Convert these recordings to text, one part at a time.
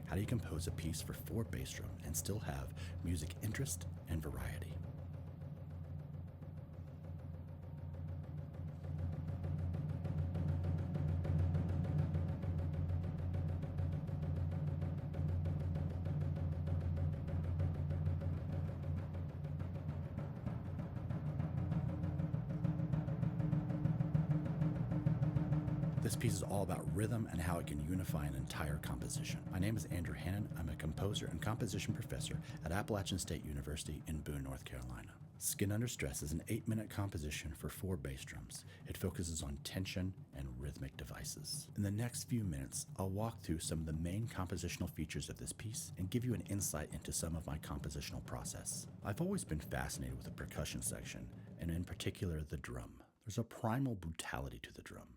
How do you compose a piece for 4 bass drum and still have music interest and variety? This piece is all about rhythm and how it can unify an entire composition. My name is Andrew Hannon. I'm a composer and composition professor at Appalachian State University in Boone, North Carolina. Skin Under Stress is an 8-minute composition for 4 bass drums. It focuses on tension and rhythmic devices. In the next few minutes, I'll walk through some of the main compositional features of this piece and give you an insight into some of my compositional process. I've always been fascinated with the percussion section, and in particular the drum. There's a primal brutality to the drum.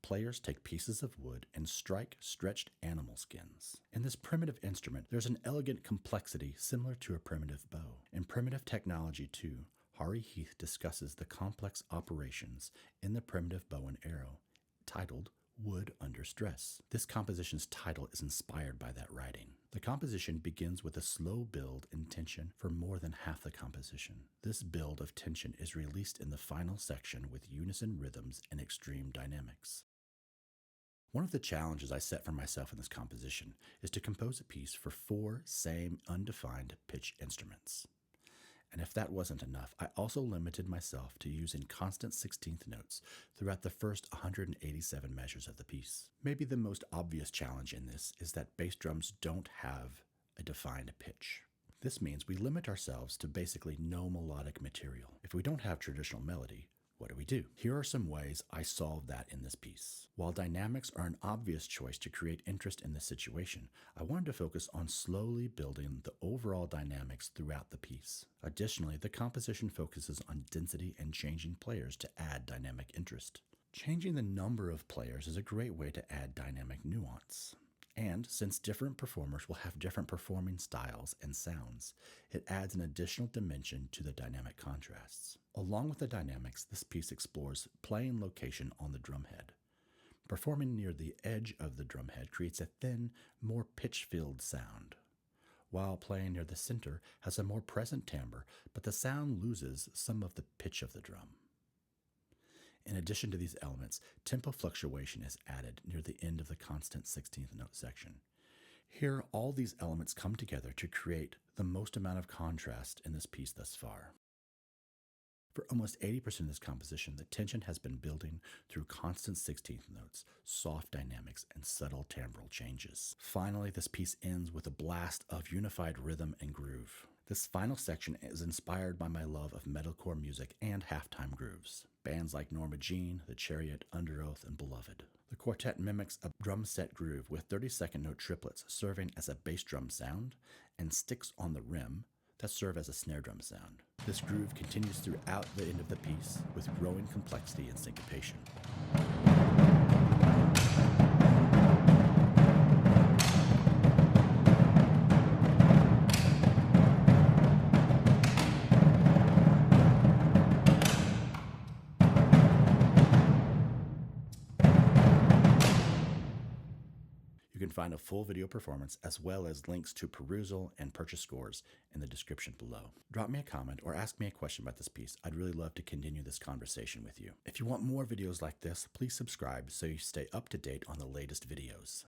Players take pieces of wood and strike stretched animal skins. In this primitive instrument, there's an elegant complexity similar to a primitive bow. In Primitive Technology 2, Hari Heath discusses the complex operations in the primitive bow and arrow, titled Wood Under Stress. This composition's title is inspired by that writing. The composition begins with a slow build in tension for more than half the composition. This build of tension is released in the final section with unison rhythms and extreme dynamics. One of the challenges I set for myself in this composition is to compose a piece for 4 same undefined pitch instruments. And if that wasn't enough, I also limited myself to using constant 16th notes throughout the first 187 measures of the piece. Maybe the most obvious challenge in this is that bass drums don't have a defined pitch. This means we limit ourselves to basically no melodic material. If we don't have traditional melody, what do? Here are some ways I solved that in this piece. While dynamics are an obvious choice to create interest in this situation, I wanted to focus on slowly building the overall dynamics throughout the piece. Additionally, the composition focuses on density and changing players to add dynamic interest. Changing the number of players is a great way to add dynamic nuance. And since different performers will have different performing styles and sounds, it adds an additional dimension to the dynamic contrasts. Along with the dynamics, this piece explores playing location on the drumhead. Performing near the edge of the drumhead creates a thin, more pitch-filled sound, while playing near the center has a more present timbre, but the sound loses some of the pitch of the drum. In addition to these elements, tempo fluctuation is added near the end of the constant 16th note section. Here, all these elements come together to create the most amount of contrast in this piece thus far. For almost 80% of this composition, the tension has been building through constant 16th notes, soft dynamics, and subtle timbral changes. Finally, this piece ends with a blast of unified rhythm and groove. This final section is inspired by my love of metalcore music and halftime grooves. Bands like Norma Jean, The Chariot, Underoath, and Beloved. The quartet mimics a drum set groove with 32nd note triplets serving as a bass drum sound and sticks on the rim that serve as a snare drum sound. This groove continues throughout the end of the piece with growing complexity and syncopation. You can find a full video performance as well as links to perusal and purchase scores in the description below. Drop me a comment or ask me a question about this piece. I'd really love to continue this conversation with you. If you want more videos like this, please subscribe so you stay up to date on the latest videos.